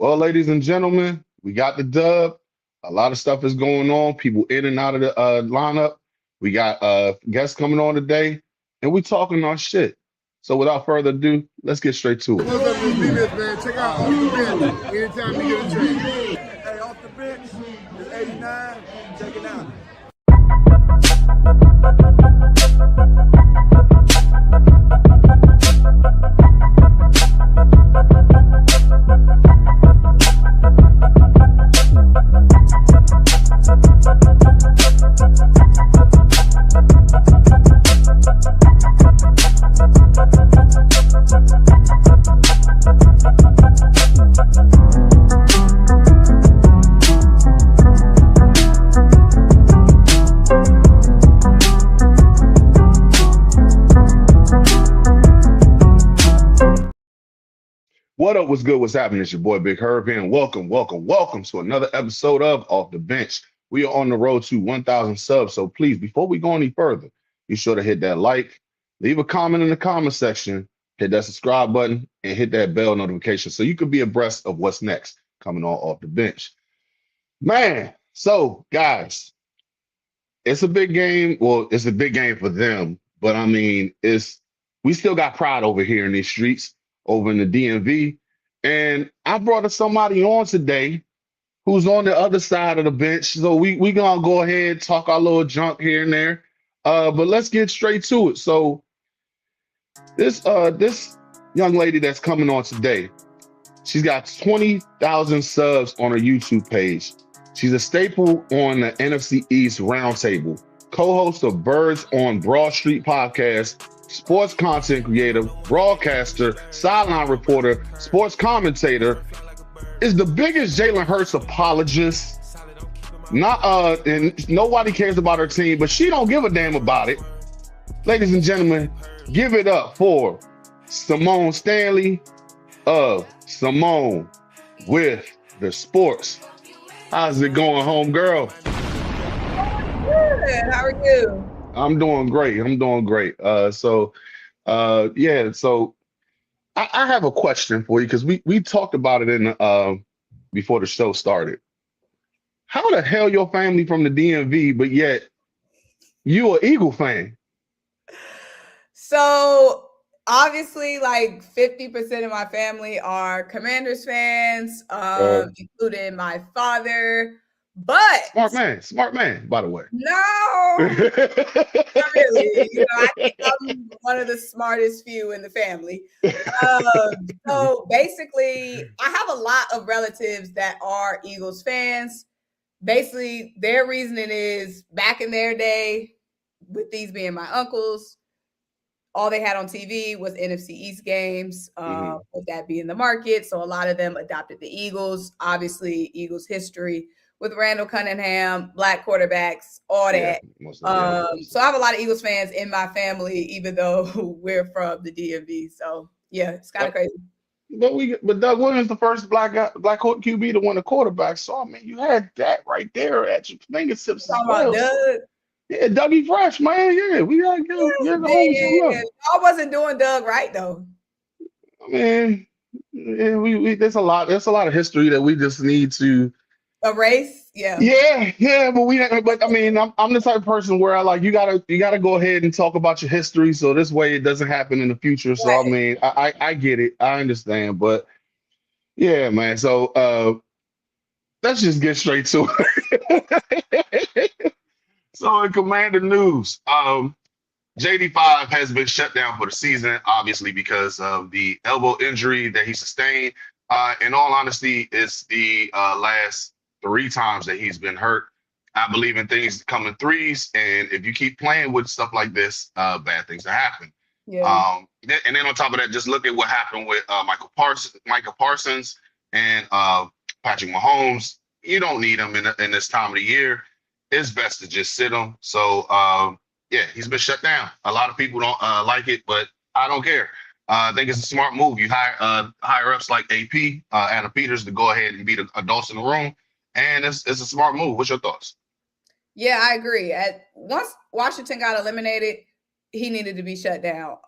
Well, ladies and gentlemen, we got the dub. A lot of stuff is going on. People in and out of the lineup. We got guests coming on today, and we talking our shit. So without further ado, let's get straight to it. What's up to this, man? Check out Off the Bench anytime you get a chance. Hey, Off the Bench, it's 89. Check it out. What up? What's good? What's happening? It's your boy Big Herb here, and welcome to another episode of Off the Bench. We are on the road to 1,000 subs, so please, before we go any further, be sure to hit that like, leave a comment in the comment section, hit that subscribe button, and hit that bell notification so you can be abreast of what's next coming on Off the Bench. Man, so guys, it's a big game. Well, it's a big game for them, but I mean, we still got pride over here in these streets, over in the DMV. And I brought us somebody on today who's on the other side of the bench. So we gonna go ahead, talk our little junk here and there. But let's get straight to it. So this young lady that's coming on today, she's got 20,000 subs on her YouTube page. She's a staple on the NFC East Roundtable, co-host of Birds on Broad Street podcast, sports content creator, broadcaster, sideline reporter, sports commentator, is the biggest Jalen Hurts apologist. And nobody cares about her team, but she don't give a damn about it. Ladies and gentlemen, give it up for Symone Stanley of Symone with the Sports. How's it going, home girl? Good. How are you? I'm doing great. So I have a question for you because we talked about it in before the show started. How the hell your family from the DMV, but yet you an Eagle fan? So obviously, like 50% of my family are Commanders fans, including my father. But smart man, by the way. No, not really. I think I'm one of the smartest few in the family. So basically, I have a lot of relatives that are Eagles fans. Basically, their reasoning is back in their day, with these being my uncles, all they had on TV was NFC East games, with that being the market. So a lot of them adopted the Eagles. Obviously, Eagles history with Randall Cunningham, black quarterbacks, all that. So I have a lot of Eagles fans in my family, even though we're from the DMV. So yeah, it's kind of crazy. But Doug Williams, the first black QB to win a quarterback. So I mean, you had that right there at your fingertips as well. Doug? Yeah, Dougie Fresh, man. Yeah, we gotta give I wasn't doing Doug right though. I mean, we there's a lot of history that we just need to erase. Yeah, but I mean, I'm the type of person where I like you gotta go ahead and talk about your history so this way it doesn't happen in the future. So right. I mean, I get it, I understand, but yeah, man. So let's just get straight to it. So in Commander news, JD5 has been shut down for the season, obviously because of the elbow injury that he sustained. In all honesty, it's the last 3 times that he's been hurt. I believe in things come in threes, and if you keep playing with stuff like this, bad things will happen. Yeah. And then on top of that, just look at what happened with Michael Parsons and Patrick Mahomes. You don't need him in this time of the year. It's best to just sit him. So yeah, he's been shut down. A lot of people don't like it, but I don't care. I think it's a smart move. You hire ups like AP, Adam Peters, to go ahead and be the adults in the room, and it's a smart move. What's your thoughts? Yeah, I agree. Once Washington got eliminated, he needed to be shut down.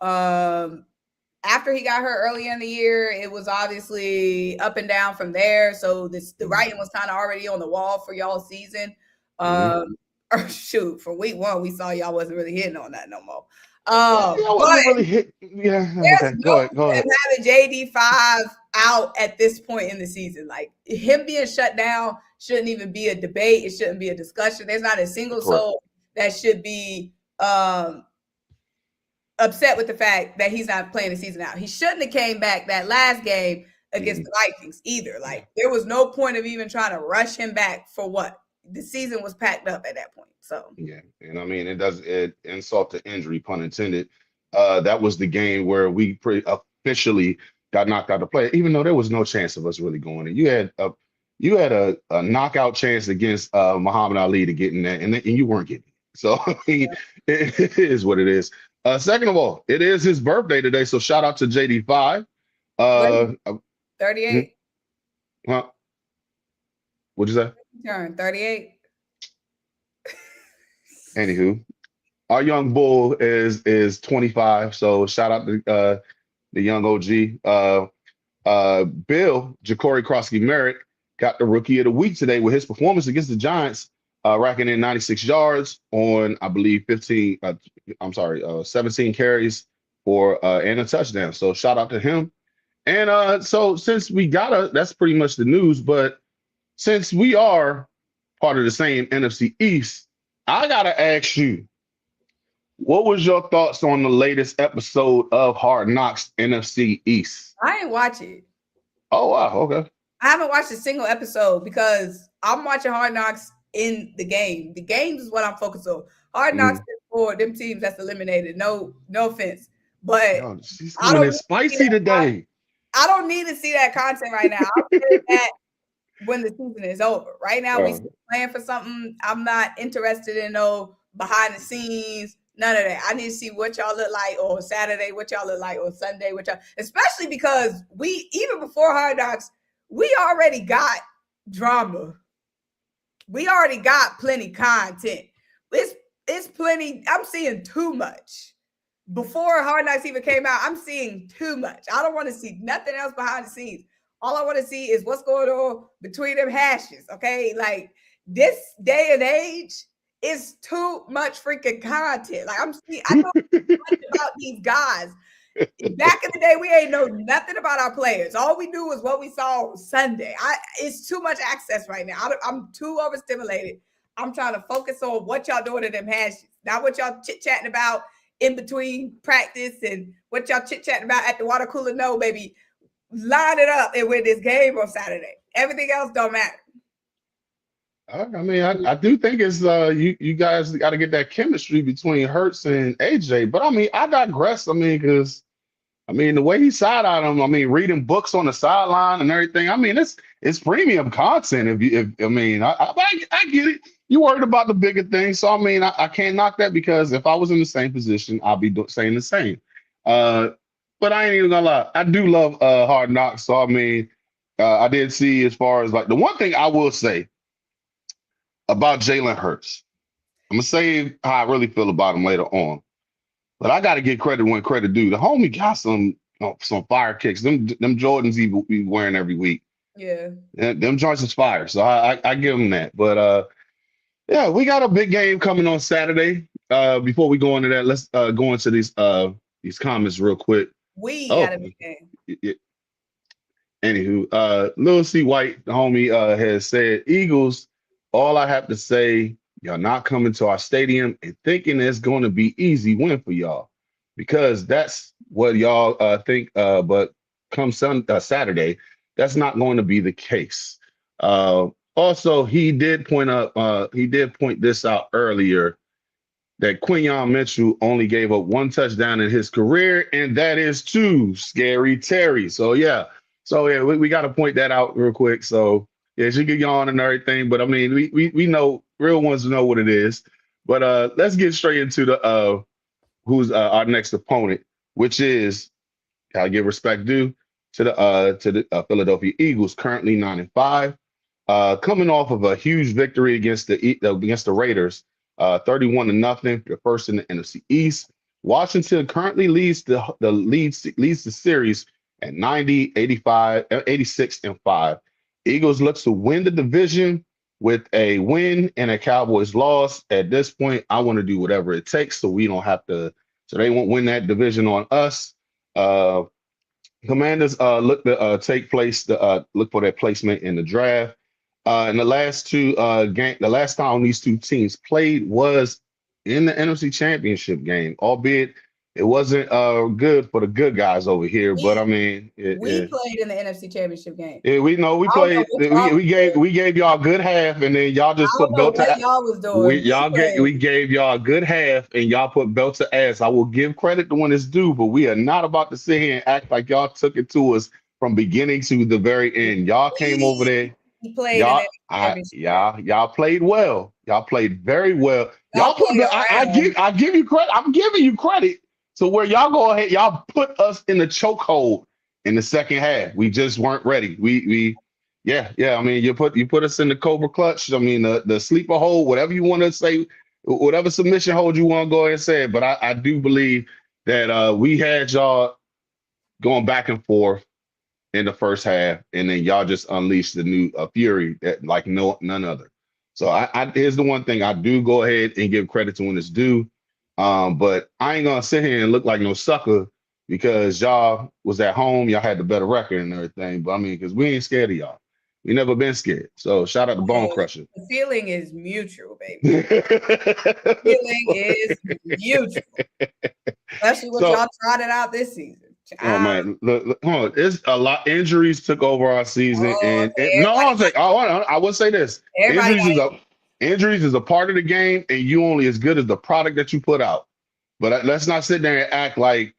after he got hurt early in the year, it was obviously up and down from there. So the writing was kind of already on the wall for y'all season. Or shoot, from week one, we saw y'all wasn't really hitting on that no more. I wasn't really hit. Yeah, okay. There's Go no ahead. Go ahead. having JD5 out at this point in the season. Like him being shut down shouldn't even be a debate. It shouldn't be a discussion. There's not a single soul that should be upset with the fact that he's not playing the season out. He shouldn't have came back that last game against the Vikings either. Like there was no point of even trying to rush him back for what? The season was packed up at that point. So yeah, and I mean it insult to injury, pun intended. That was the game where we officially got knocked out of play, even though there was no chance of us really going in. You had a knockout chance against Muhammad Ali to get in that, and you weren't getting it. So I mean, it is what it is. Second of all, it is his birthday today, so shout out to JD5. 38. Huh? What'd you say? Turn 38. Anywho, our young bull is 25, so shout out to the young OG. Bill Ja'Cory Krosky-Merritt got the Rookie of the Week today with his performance against the Giants, racking in 96 yards on, I believe, 17 carries and a touchdown. So shout out to him. And so since that's pretty much the news, but since we are part of the same NFC East, I gotta ask you, what was your thoughts on the latest episode of Hard Knocks NFC East? I ain't watch it. Oh wow, okay. I haven't watched a single episode because I'm watching Hard Knocks in the game. The games is what I'm focused on. Hard Knocks is for them teams that's eliminated. No offense, but she's doing it spicy today. I don't need to see that content right now. I'll see that when the season is over. Right now, we still playing for something. I'm not interested in no behind the scenes. None of that. I need to see what y'all look like on Saturday, what y'all look like on Sunday, especially because even before Hard Knocks, we already got drama. We already got plenty content. It's plenty. I'm seeing too much. Before Hard Knocks even came out, I'm seeing too much. I don't want to see nothing else behind the scenes. All I want to see is what's going on between them hashes, okay? Like, this day and age is too much freaking content. Like, I know much about these guys. Back in the day, we ain't know nothing about our players. All we knew was what we saw on Sunday. It's too much access right now. I'm too overstimulated. I'm trying to focus on what y'all doing in them hashes, not what y'all chit-chatting about in between practice and what y'all chit-chatting about at the water cooler. No, baby. Line it up and win this game on Saturday. Everything else don't matter. I mean, I do think it's you guys got to get that chemistry between Hurts and AJ. But I mean, I digress. I mean, because the way he side-eyed him, reading books on the sideline and everything. I mean, it's premium content. I get it. You worried about the bigger things, so I mean, I can't knock that because if I was in the same position, I'll be saying the same. But I ain't even gonna lie. I do love Hard Knocks. So I mean, I did see as far as like the one thing I will say about Jalen Hurts. I'm gonna say how I really feel about him later on. But I gotta give credit when credit due. The homie got some fire kicks. Them Jordans he be wearing every week. Yeah. Them joints is fire. So I give him that. But yeah, we got a big game coming on Saturday. Before we go into that, let's go into these comments real quick. We got a big game. Anywho, Lil C. White, the homie, has said, Eagles, all I have to say, y'all not coming to our stadium and thinking it's going to be easy win for y'all. Because that's what y'all think. But come Saturday, that's not going to be the case. Also, he did point this out earlier, that Quinyon Mitchell only gave up one touchdown in his career, and that is to Scary Terry. So yeah, we got to point that out real quick. So yeah, she could yawn and everything, but I mean, we know real ones know what it is. But let's get straight into the who's our next opponent, which is, gotta give respect due to the Philadelphia Eagles, currently 9-5, coming off of a huge victory against the Raiders. 31-0, the first in the NFC East. Washington currently leads the series at 90, 85, 86, and 5. Eagles looks to win the division with a win and a Cowboys loss. At this point, I want to do whatever it takes so we don't have to, so they won't win that division on us. Uh, Commanders look to look for their placement in the draft. In the last the last time these two teams played was in the NFC Championship game, albeit it wasn't good for the good guys over here. But I We mean, we played in the NFC Championship game. we know we I don't know played. what y'all was doing. We gave y'all a good half, and then y'all I just don't put know belt what to. y'all was doing. We gave y'all a good half, and y'all put belt to ass. I will give credit to when it's due, but we are not about to sit here and act like y'all took it to us from beginning to the very end. Y'all came over there. We played in the championship game. Y'all played well. Y'all played very well. Y'all Y'all put played around. I give you credit. I'm giving you credit. So where y'all go ahead, y'all put us in the chokehold in the second half. We just weren't ready. Yeah. I mean, you put us in the cobra clutch. I mean, the sleeper hold, whatever you want to say, whatever submission hold you want to go ahead and say it. But I do believe that we had y'all going back and forth in the first half, and then y'all just unleashed the new fury that like none other. So here's the one thing I do go ahead and give credit to when it's due. But I ain't gonna sit here and look like no sucker because y'all was at home, y'all had the better record and everything. But I mean, because we ain't scared of y'all. We never been scared. So shout out to Bone Crusher. The feeling is mutual, baby. The feeling is mutual. Especially what y'all trotted out this season. Oh man, look, hold on. It's a lot. Injuries took over our season, I would say this: injuries is a part of the game, and you only as good as the product that you put out. But let's not sit there and act like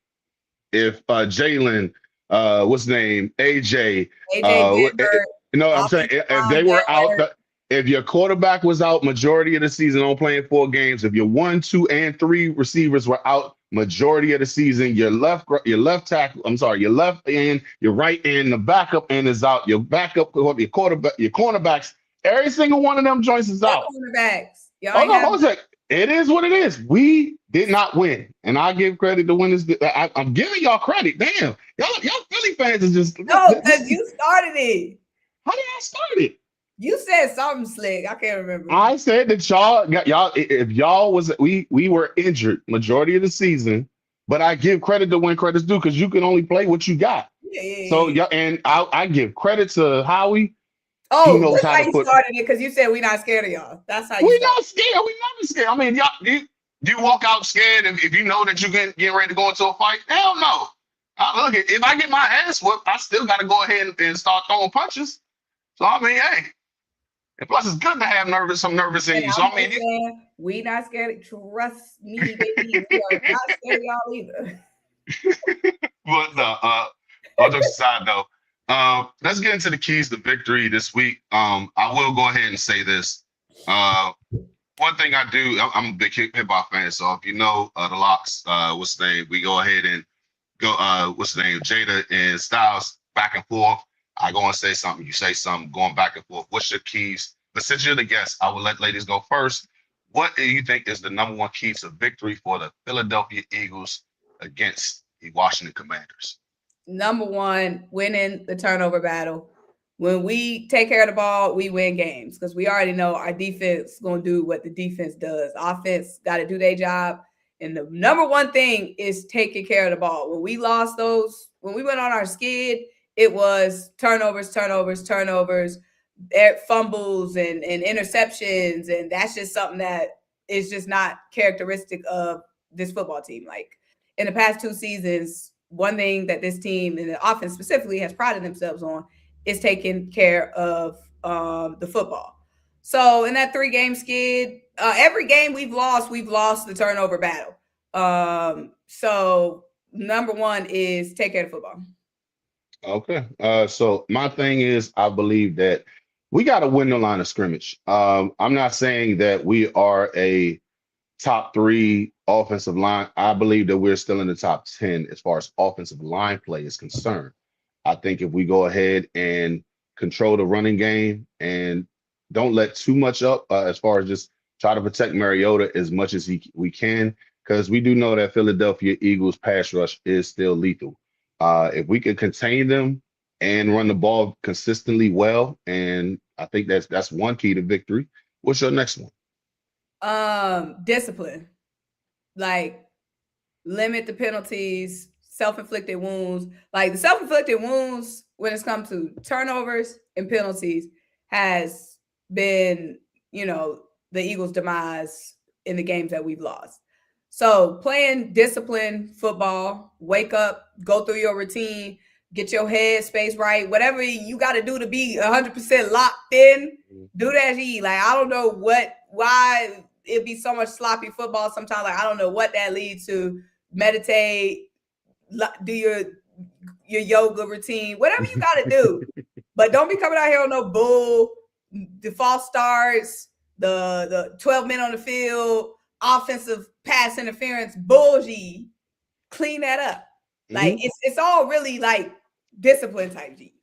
if Jalen, what's his name, AJ, I'm saying if they were out. If your quarterback was out majority of the season on playing 4 games, if your 1, 2, and 3 receivers were out majority of the season, your left tackle, your left end, your right end, the backup end is out. Your backup, your quarterback, your cornerbacks, every single one of them joints is out. Cornerbacks. Hold on a sec. It is what it is. We did not win, and I give credit to winners. I'm giving y'all credit. Damn, y'all Philly fans is just because you started it. How did I start it? You said something slick. I can't remember. I said that if y'all was we were injured majority of the season, but I give credit to when credit's due because you can only play what you got. Yeah. So and I give credit to Howie. Oh, that's how you started it because you said we're not scared of y'all. That's how we're not scared. We're never scared. I mean, y'all, you walk out scared if you know that you're getting ready to go into a fight. Hell no. Look, if I get my ass whooped, I still got to go ahead and start throwing punches. So I mean, hey. And plus, it's good to have some nervous in you. So I mean, we not scared. Trust me, baby. We are not scared of y'all either. But no, all jokes aside, though, let's get into the keys to victory this week. I will go ahead and say this. One thing I do, I'm a big hip hop fan, so if you know the Locks, what's the name? We go ahead and go. What's the name? Jada and Styles back and forth. I go and say something, you say something, going back and forth. What's your keys? But since you're the guest, I will let ladies go first. What do you think is the number one key to victory for the Philadelphia Eagles against the Washington Commanders? Number one, winning the turnover battle. When we take care of the ball, we win games because we already know our defense going to do what the defense does. Offense got to do their job. And the number one thing is taking care of the ball. When we lost those, when we went on our skid, it was turnovers, fumbles and interceptions. And that's just something that is just not characteristic of this football team. Like in the past 2 seasons, one thing that this team and the offense specifically has prided themselves on is taking care of the football. So in that 3-game skid, every game we've lost the turnover battle. So number one is take care of football. Okay. So my thing is, I believe that we got to win the line of scrimmage. I'm not saying that we are a top 3 offensive line. I believe that we're still in the top 10 as far as offensive line play is concerned. I think if we go ahead and control the running game and don't let too much up as far as just try to protect Mariota as much as we can, because we do know that Philadelphia Eagles pass rush is still lethal. If we can contain them and run the ball consistently well, and I think that's one key to victory. What's your next one? Discipline. Like limit the penalties, self-inflicted wounds. Like the self-inflicted wounds when it's come to turnovers and penalties has been, the Eagles' demise in the games that we've lost. So playing disciplined football, wake up, go through your routine, get your head space right, whatever you got to do to be 100% locked in, do that. Like, I don't know why it'd be so much sloppy football sometimes. Like, I don't know what that leads to. Meditate, do your yoga routine, whatever you got to do. But don't be coming out here on no bull, the false starts, the 12 men on the field, offensive pass interference, bullshit. Clean that up. Like it's all really like discipline type G.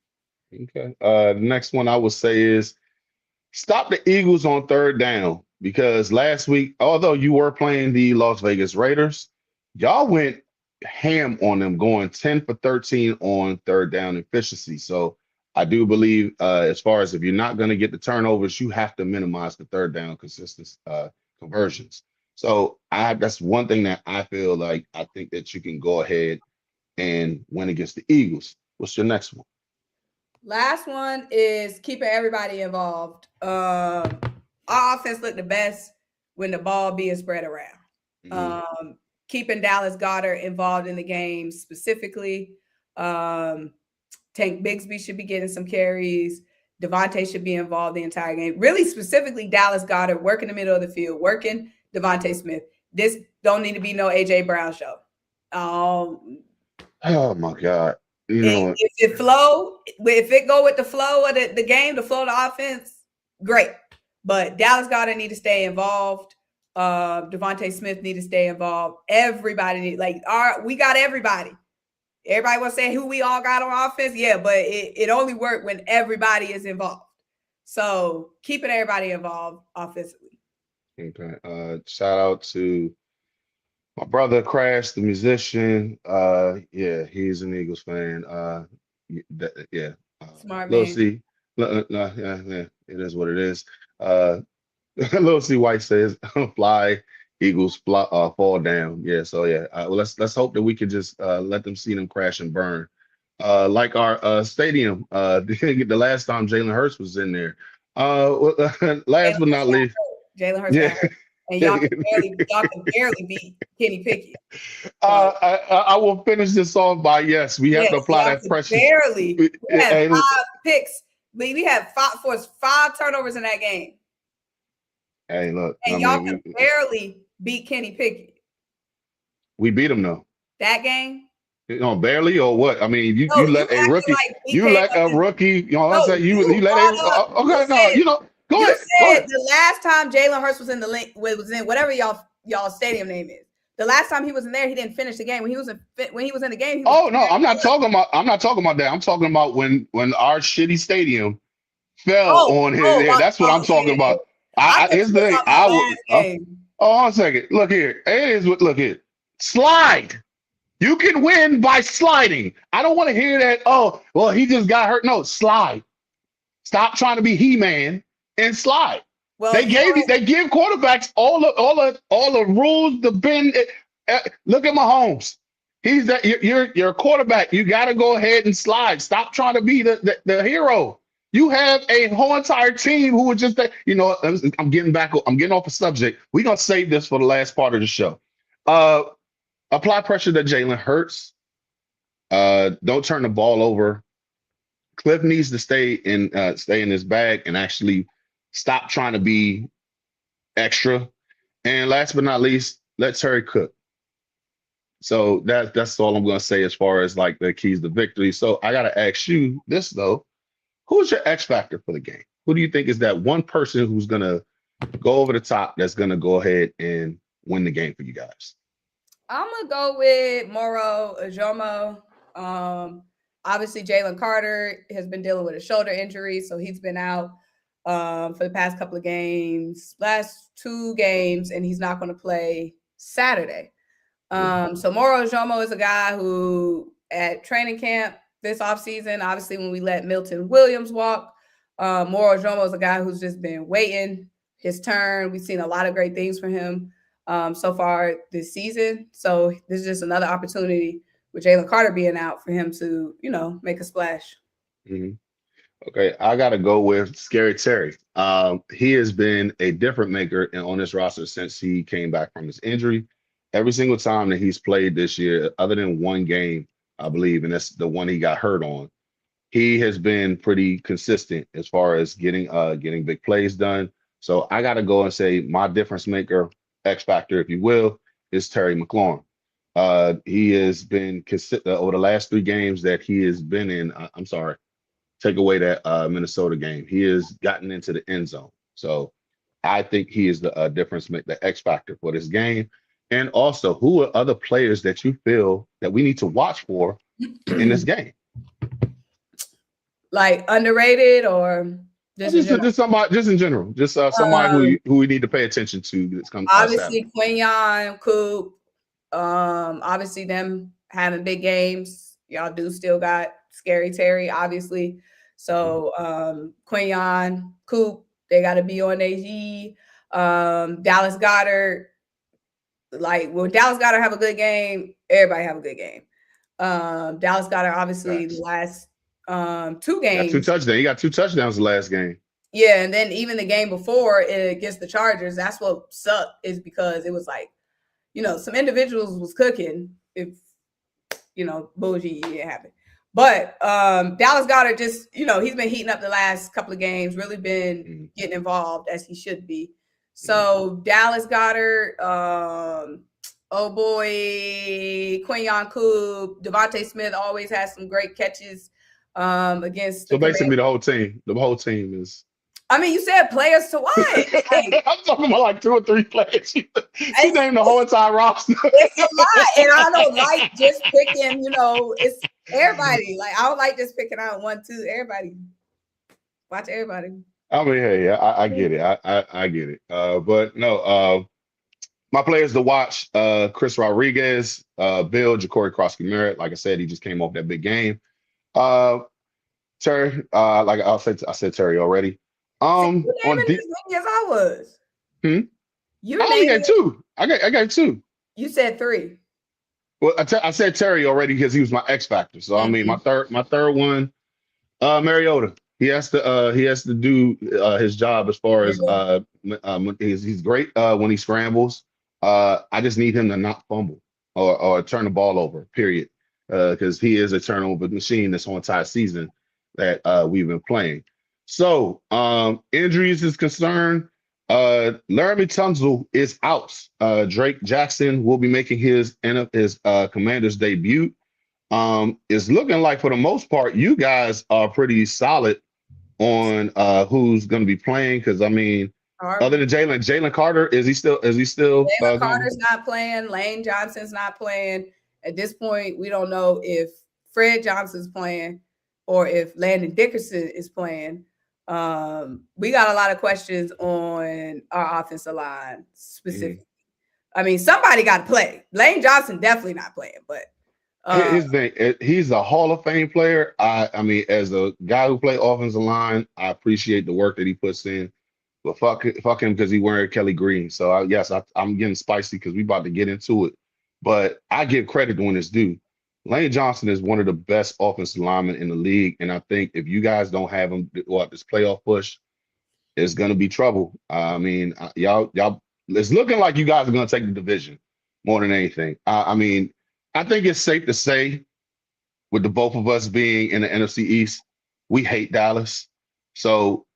Okay. The next one I would say is stop the Eagles on third down, because last week, although you were playing the Las Vegas Raiders, y'all went ham on them, going 10 for 13 on third down efficiency. So I do believe, as far as if you're not going to get the turnovers, you have to minimize the third down consistent conversions. So that's one thing that I feel like I think that you can go ahead and win against the Eagles. What's your next one? Last one is keeping everybody involved. Our offense looked the best when the ball being spread around. Keeping Dallas Goedert involved in the game specifically. Tank Bigsby should be getting some carries. Devontae should be involved the entire game. Really specifically Dallas Goedert, working the middle of the field, working Devontae Smith. This don't need to be no A.J. Brown show. Oh, my God. If it flow, if it go with the flow of the game, the flow of the offense, great. But Dallas Goedert need to stay involved. Devontae Smith need to stay involved. Everybody we got everybody. Everybody want to say who we all got on offense. Yeah, but it only worked when everybody is involved. So keeping everybody involved offensively. Okay. Shout out to my brother Crash, the musician. Yeah, he's an Eagles fan. Smart Lil man. C. Yeah, it is what it is. Lil C White says, "Fly Eagles, fall down." Yeah, so yeah. Well, let's hope that we can just let them see them crash and burn. Like our stadium. The last time Jalen Hurts was in there. Last but not least, Jalen Hurts got hurt. And y'all can barely beat Kenny Pickett. I will finish this off by yes, we have to apply that pressure. Barely. We had 5 picks. We had 5 turnovers in that game. Hey, look. And y'all can barely beat Kenny Pickett. We beat him though. That game? Barely or what? I mean, you let a rookie, you let a rookie, you let go ahead. Said the last time Jalen Hurts was in whatever y'all stadium name is. The last time he was in there, he didn't finish the game. When he was in the game, I'm not talking about that. I'm talking about when our shitty stadium fell on his head. That's what I'm talking about. Here's the thing. Hold on a second. Look here. Look here. Slide. You can win by sliding. I don't want to hear that. Oh, well, he just got hurt. No, slide. Stop trying to be He-Man and slide. Well, they give quarterbacks all the rules to bend. Look at Mahomes. You're a quarterback. You got to go ahead and slide. Stop trying to be the hero. You have a whole entire team who would just, I'm getting off the subject. We're going to save this for the last part of the show. Apply pressure to Jalen Hurts. Don't turn the ball over. Cliff needs to stay in his bag and actually stop trying to be extra. And last but not least, let Terry cook. So that's all I'm going to say as far as like the keys to victory. So I got to ask you this though. Who's your X factor for the game? Who do you think is that one person who's going to go over the top that's going to go ahead and win the game for you guys? I'm going to go with Moro Ojomo. Obviously, Jalen Carter has been dealing with a shoulder injury, so he's been out for the past couple of games, last 2 games, and he's not going to play Saturday. So Moro Jomo is a guy who at training camp this offseason, obviously when we let Milton Williams walk, Moro Jomo is a guy who's just been waiting his turn. We've seen a lot of great things from him so far this season. So this is just another opportunity with Jalen Carter being out for him to, make a splash. Mhm. Okay, I got to go with Scary Terry. He has been a different maker on this roster since he came back from his injury. Every single time that he's played this year, other than one game, I believe, and that's the one he got hurt on, he has been pretty consistent as far as getting big plays done. So I got to go and say my difference maker, X factor, if you will, is Terry McLaurin. He has been consistent over the last 3 games that he has been in. I'm sorry, take away that Minnesota game. He has gotten into the end zone. So I think he is the difference maker, the X factor for this game. And also, who are other players that you feel that we need to watch for in this game? Like underrated or just somebody, just in general, just somebody who we need to pay attention to. That's come obviously Quinyon, Coop, obviously them having big games. Y'all do still got Scary Terry, obviously. So Quinyon, Coop, they got to be on AG. Dallas Goedert, like when Dallas Goedert have a good game, everybody have a good game. Dallas Goedert, obviously, the last 2 games. He got 2 touchdowns the last game. Yeah, and then even the game before against the Chargers, that's what sucked, is because it was like, some individuals was cooking if, bullshit didn't happen. But Dallas Goedert just, he's been heating up the last couple of games, really been getting involved as he should be. So Dallas Goedert, oh boy, Quinyon Coop, Devontae Smith always has some great catches against. So basically, the whole team is. I mean, you said players to what? Like, I'm talking about like 2 or 3 players. You named the whole entire roster. It's a lot, and I don't like just picking. It's everybody. Like I don't like just picking out 1, 2. Everybody, watch everybody. I mean, hey, I get it. I get it. But no, my players to watch: Chris Rodriguez, Bill, Ja'Cory Cross-Merritt. Like I said, he just came off that big game. Terry, like I said Terry already. On as many as I was. I only got 2. I got 2. You said 3. Well, I said Terry already because he was my X factor. So I mean, my third one, Mariota. He has to do his job as far as he's great when he scrambles. I just need him to not fumble or turn the ball over. Period. Because he is a turnover machine this whole entire season that we've been playing. So, injuries is concerned. Laramie Tunsil is out. Drake Jackson will be making his Commander's debut. It's looking like, for the most part, you guys are pretty solid on who's going to be playing. Because I mean, other than Jalen Carter, is he still? Jalen Carter's not playing. Lane Johnson's not playing. At this point, we don't know if Fred Johnson's playing or if Landon Dickerson is playing. We got a lot of questions on our offensive line specifically. I mean, somebody got to play. Lane Johnson definitely not playing, but he's a Hall of Fame player. I mean, as a guy who played offensive line, I appreciate the work that he puts in. But fuck him because he wearing Kelly Green. So I'm getting spicy because we about to get into it. But I give credit when it's due. Lane Johnson is one of the best offensive linemen in the league, and I think if you guys don't have him, this playoff push is going to be trouble. I mean, y'all, it's looking like you guys are going to take the division more than anything. I mean, I think it's safe to say, with the both of us being in the NFC East, we hate Dallas. So,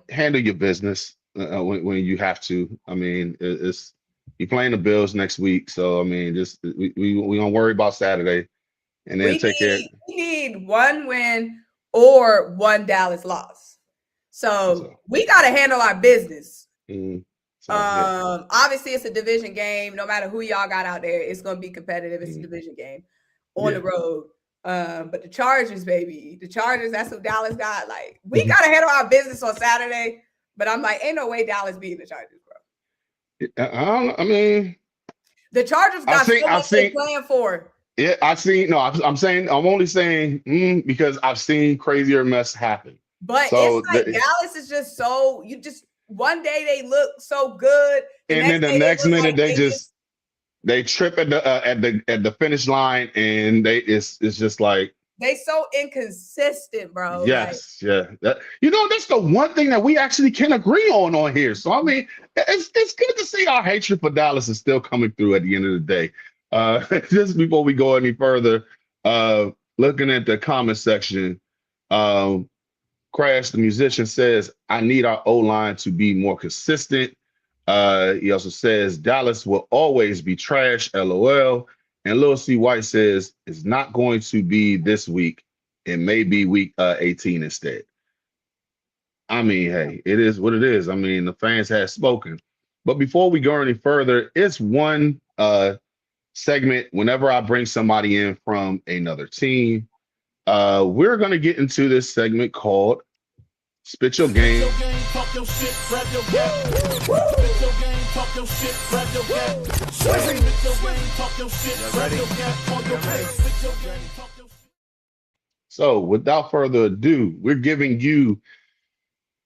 handle your business when you have to. I mean, it's. You're playing the Bills next week, so I mean, just we don't worry about Saturday, and then we need 1 win or 1 Dallas loss. So we got to handle our business. Obviously, it's a division game. No matter who y'all got out there, it's going to be competitive. It's a division game on the road. But the Chargers, baby, that's what Dallas got. Like, we got to handle our business on Saturday. But I'm like, ain't no way Dallas beating the Chargers, bro. I mean, The Chargers got so much they're playing for. Yeah, I've seen. No, I'm only saying because I've seen crazier mess happen. But it's like Dallas is just so one day they look so good, and then the next minute they trip at the finish line, and it's just like they so inconsistent, bro. Yes, yeah. That's the one thing that we actually can agree on here. So I mean, it's good to see our hatred for Dallas is still coming through at the end of the day. Just before we go any further, looking at the comment section, Crash the musician says, "I need our O-line to be more consistent." He also says Dallas will always be trash. LOL. And Lil C White says it's not going to be this week. It may be week 18 instead. I mean, hey, it is what it is. I mean, the fans have spoken. But before we go any further, it's one segment whenever I bring somebody in from another team. We're going to get into this segment called Spit Your Game. Talk your shit, grab your gap. Spit your game, talk your shit, grab your gap. Spit your game, talk your shit, grab your gap. On your face, spit your game, talk your shit. So, without further ado, we're giving you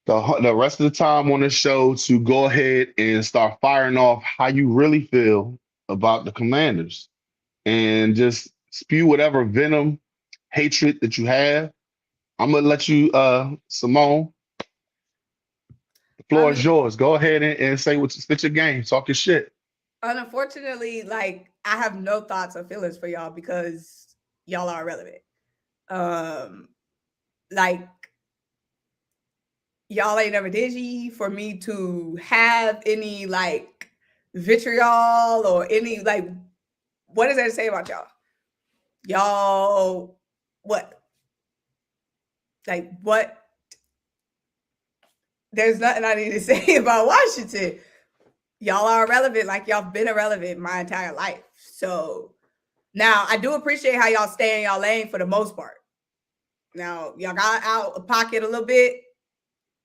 the rest of the time on the show to go ahead and start firing off how you really feel about the Commanders, and just spew whatever venom, hatred that you have. I'm gonna let you, Symone. The floor is yours. Go ahead and say spit your game. Talk your shit. Unfortunately, like I have no thoughts or feelings for y'all because y'all are irrelevant. Like y'all ain't never digi for me to have any like vitriol or any like. What does that say about y'all? Y'all, what? Like what? There's nothing I need to say about Washington. Y'all are irrelevant, like y'all been irrelevant my entire life. So now I do appreciate how y'all stay in y'all lane for the most part. Now y'all got out of pocket a little bit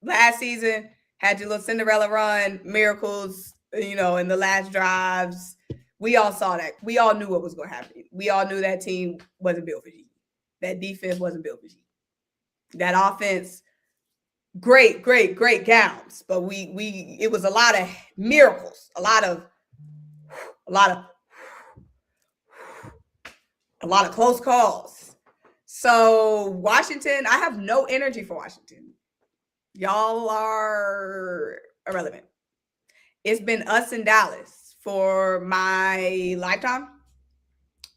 last season, had your little Cinderella run, miracles, in the last drives. We all saw that. We all knew what was going to happen. We all knew that team wasn't built for G. That defense wasn't built for G. That offense, great gowns, but it was a lot of miracles, a lot of close calls. So Washington, I have no energy for Washington. Y'all are irrelevant. It's been us in Dallas for my lifetime.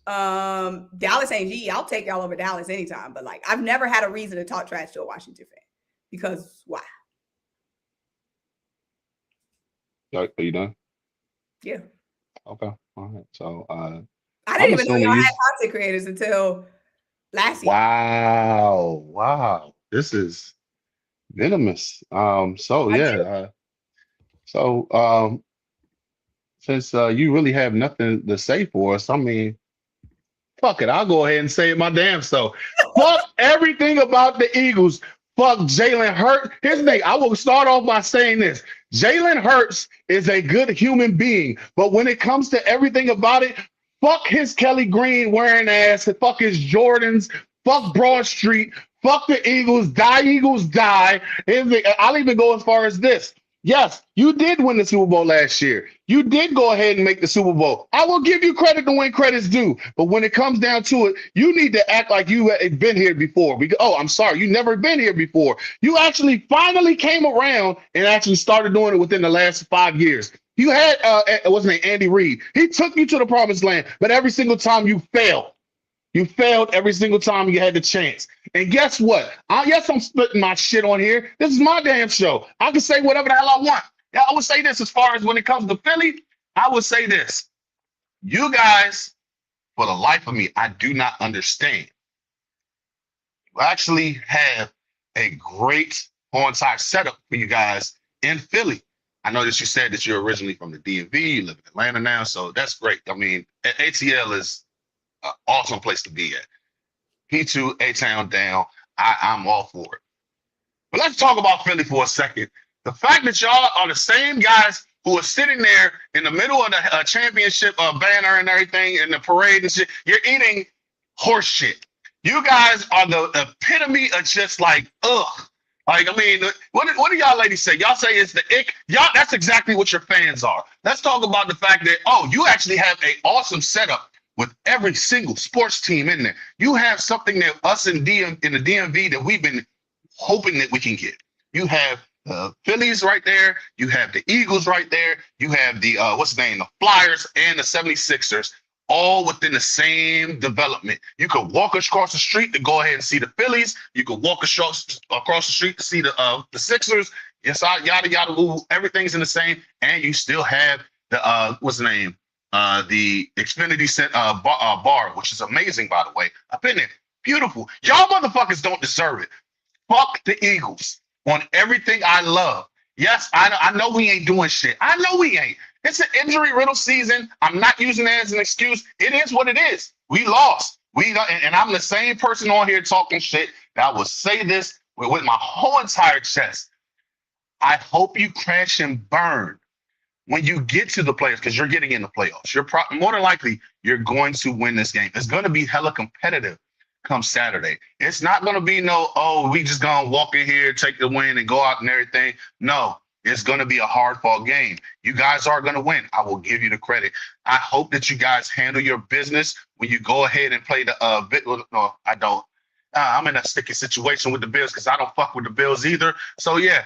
Dallas ain't G. I'll take y'all over Dallas anytime, but like I've never had a reason to talk trash to a Washington fan because why? Are you done? Yeah. Okay. All right. So I didn't even know y'all had content creators until last year. Wow. This is venomous. Since you really have nothing to say for us, I mean, fuck it. I'll go ahead and say it my damn self. Fuck everything about the Eagles. Fuck Jalen Hurts. Here's the thing. I will start off by saying this. Jalen Hurts is a good human being, but when it comes to everything about it, fuck his Kelly Green wearing ass, fuck his Jordans, fuck Broad Street, fuck the Eagles, die. I'll even go as far as this. Yes, you did win the Super Bowl last year. You did go ahead and make the Super Bowl. I will give you credit to when credit's due. But when it comes down to it, you need to act like you had been here before. I'm sorry, you never been here before. You actually finally came around and actually started doing it within the last 5 years. You had, what's his name, Andy Reid. He took you to the promised land, but every single time you failed. You failed every single time you had the chance. And guess what? Yes, I'm splitting my shit on here. This is my damn show. I can say whatever the hell I want. Yeah, I would say this as far as when it comes to Philly, I would say this. You guys, for the life of me, I do not understand. You actually have a great on-time setup for you guys in Philly. I know that you said that you're originally from the DMV. You live in Atlanta now, so that's great. I mean, ATL is an awesome place to be at. P2, A-Town down, I'm all for it. But let's talk about Philly for a second. The fact that y'all are the same guys who are sitting there in the middle of the championship banner and everything in the parade and shit. You're eating horse shit. You guys are the epitome of just like, ugh. Like, I mean, what do y'all ladies say? Y'all say it's the ick. Y'all, that's exactly what your fans are. Let's talk about the fact that, oh, you actually have an awesome setup with every single sports team in there. You have something that us in the DMV that we've been hoping that we can get. You have the Phillies right there. You have the Eagles right there. You have the, what's the name, the Flyers and the 76ers all within the same development. You could walk across the street to go ahead and see the Phillies. You could walk across the street to see the Sixers. Yes, yada yada. Everything's in the same, and you still have the what's the name? The Xfinity bar, which is amazing, by the way. I've been there. Beautiful. Y'all motherfuckers don't deserve it. Fuck the Eagles on everything I love. Yes, I know we ain't doing shit. I know we ain't. It's an injury-riddled season. I'm not using that as an excuse. It is what it is. We lost. And I'm the same person on here talking shit that will say this with my whole entire chest. I hope you crash and burn when you get to the playoffs, because you're getting in the playoffs. You're more than likely you're going to win this game. It's going to be hella competitive come Saturday. It's not going to be no, oh, we just going to walk in here, take the win, and go out and everything. No, it's going to be a hard-fought game. You guys are going to win. I will give you the credit. I hope that you guys handle your business when you go ahead and play the no, I don't. I'm in a sticky situation with the Bills because I don't fuck with the Bills either. So, yeah,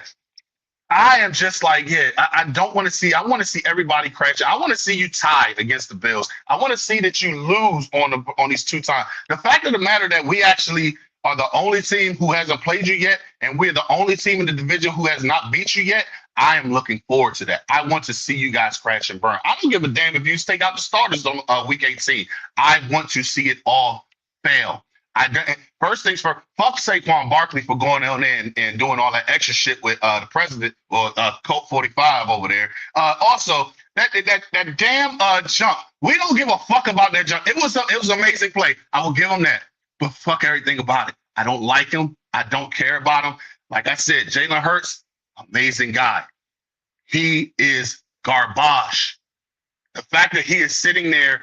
I am just like, yeah, I don't want to see. I want to see everybody crash. I want to see you tied against the Bills. I want to see that you lose on these 2 times. The fact of the matter that we actually are the only team who hasn't played you yet, and we're the only team in the division who has not beat you yet. I am looking forward to that. I want to see you guys crash and burn. I don't give a damn if you take out the starters on week 18. I want to see it all fail. First things first, fuck Saquon Barkley for going on there and doing all that extra shit with the president or Colt 45 over there. Also, that damn jump. We don't give a fuck about that jump. It was an amazing play. I will give him that. But fuck everything about it. I don't like him. I don't care about him. Like I said, Jalen Hurts, amazing guy. He is garbage. The fact that he is sitting there,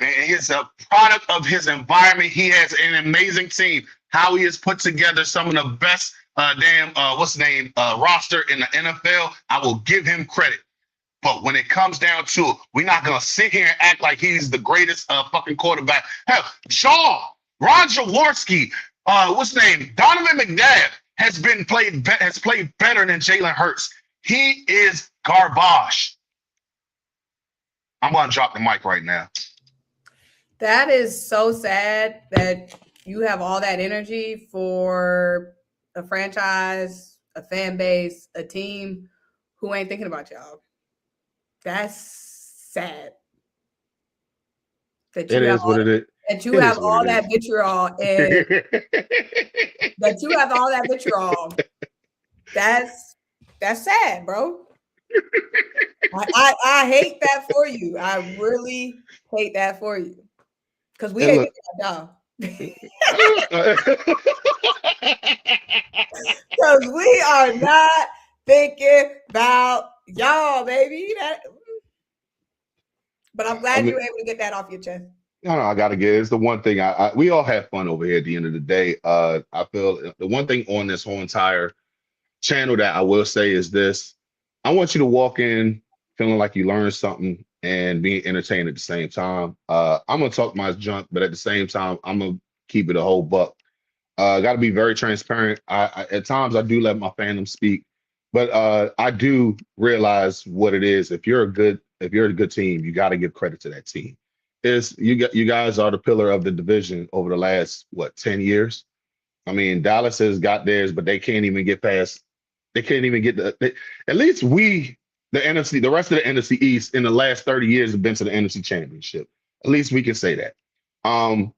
is a product of his environment. He has an amazing team. How he has put together some of the best roster in the NFL. I will give him credit. But when it comes down to it, we're not going to sit here and act like he's the greatest fucking quarterback. Hell, Ron Jaworski, Donovan McNabb has played better than Jalen Hurts. He is garbage. I'm going to drop the mic right now. That is so sad that you have all that energy for a franchise, a fan base, a team who ain't thinking about y'all. That's sad. It is what it is. That you have all that vitriol and that you have all that vitriol. That's sad, bro. I hate that for you. I really hate that for you. Because we ain't y'all. Because we are not thinking about y'all, baby. But I'm glad you were able to get that off your chest. No, I gotta get it. It's the one thing we all have fun over here at the end of the day. I feel the one thing on this whole entire channel that I will say is this. I want you to walk in feeling like you learned something and being entertained at the same time. I'm gonna talk my junk, but at the same time, I'm gonna keep it a whole buck. Got to be very transparent. I at times I do let my fandom speak, but I do realize what it is. If you're a good team, you got to give credit to that team. You guys are the pillar of the division over the last 10 years. I mean, Dallas has got theirs, but they can't even get past. They can't even get at least the NFC, the rest of the NFC East in the last 30 years have been to the NFC Championship. At least we can say that. I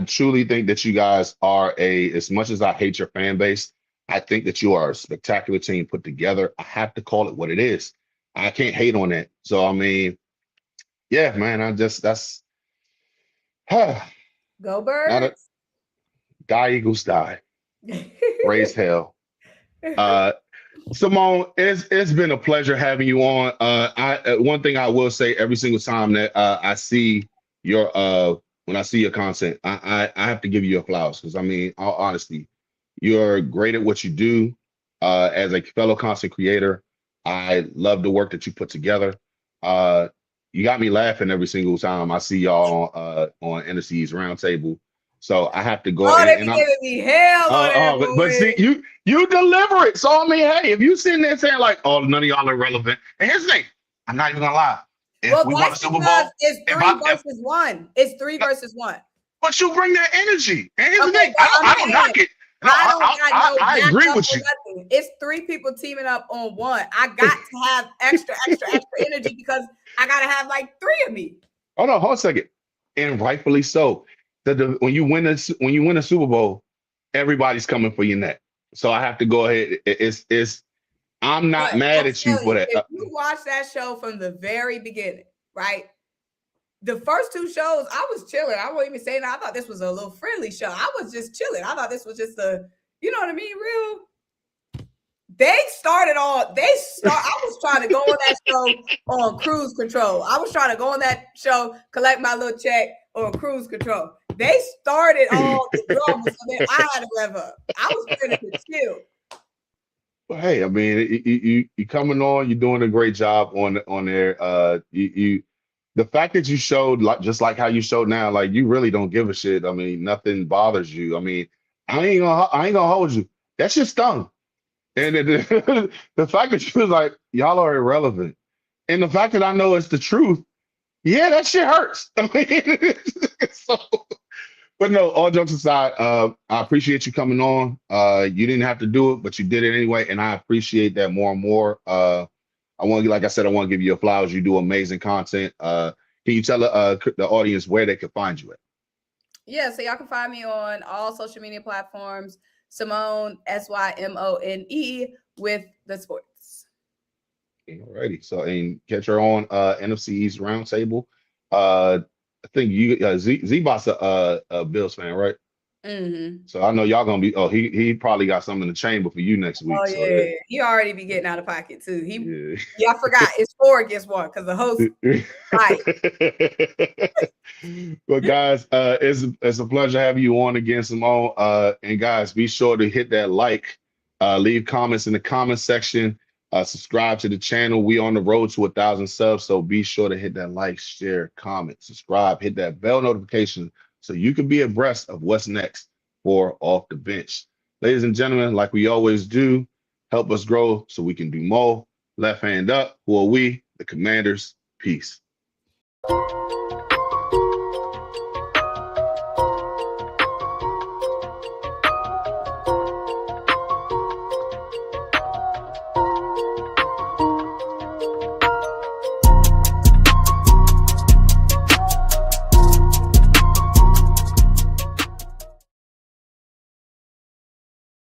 truly think that you guys are as much as I hate your fan base, I think that you are a spectacular team put together. I have to call it what it is. I can't hate on that. So, I mean, yeah, man, Go Birds. Die Eagles die. Raise hell. Symone, it's been a pleasure having you on. One thing I will say every single time that I see your when I see your content, I have to give you your flowers because I mean, all honesty, you're great at what you do. As a fellow content creator, I love the work that you put together. Uh, you got me laughing every single time I see y'all on NFC's roundtable. So I have to go Oh, they be and I'm giving me hell on that but see, boy. you deliver it. So I mean, hey, if you sitting there saying like, oh, none of y'all are relevant, and here's the thing, I'm not even gonna lie. If Well, we won that's a Super because Bowl, it's if three I if versus one. It's three versus one. but you bring that energy, and here's the Okay, thing, but I'm I don't saying knock it. No, I don't got no I agree backup with or you. nothing. It's three people teaming up on one. I got to have extra energy because I gotta have like three of me. Hold on a second, and rightfully so. When you win a Super Bowl, everybody's coming for your neck. So I have to go ahead. It's I'm not But mad I'm at you telling for you, that. if you watch that show from the very beginning, right? The first two shows, I was chilling. I won't even say that. I thought this was a little friendly show. I was just chilling. I thought this was just a, you know what I mean, real. I was trying to go on that show on cruise control. I was trying to go on that show, collect my little check on cruise control. They started all the drama, so then I had to rev up. I was ready to chill. Well, hey, I mean, you coming on, you're doing a great job on there. The fact that you showed like just like how you showed now, like you really don't give a shit. I mean, nothing bothers you. I mean, I ain't gonna hold you. That shit stung. And the fact that you was like, y'all are irrelevant, and the fact that I know it's the truth, yeah, that shit hurts. I mean, so. But no, all jokes aside, I appreciate you coming on. You didn't have to do it, but you did it anyway, and I appreciate that more and more. Like I said, I want to give you your flowers. You do amazing content. Can you tell the audience where they can find you at? Yeah, so y'all can find me on all social media platforms. Symone Symone with the sports. Alrighty. So and catch her on NFC East Roundtable. I think you Z-Bot's a Bills fan, right? Mm-hmm. So I know y'all gonna be. Oh, he probably got something in the chamber for you next Oh week. So yeah, he already be getting out of pocket too. yeah. Yeah, I forgot it's 4 against 1 because the host. Right. But guys, it's a pleasure having you on again, Simone. And guys, be sure to hit that like, leave comments in the comment section, subscribe to the channel. We on the road to 1,000 subs, so be sure to hit that like, share, comment, subscribe, hit that bell notification so you can be abreast of what's next for Off the Bench. Ladies and gentlemen, like we always do, help us grow so we can do more. Left hand up. Who are we? The Commanders. Peace.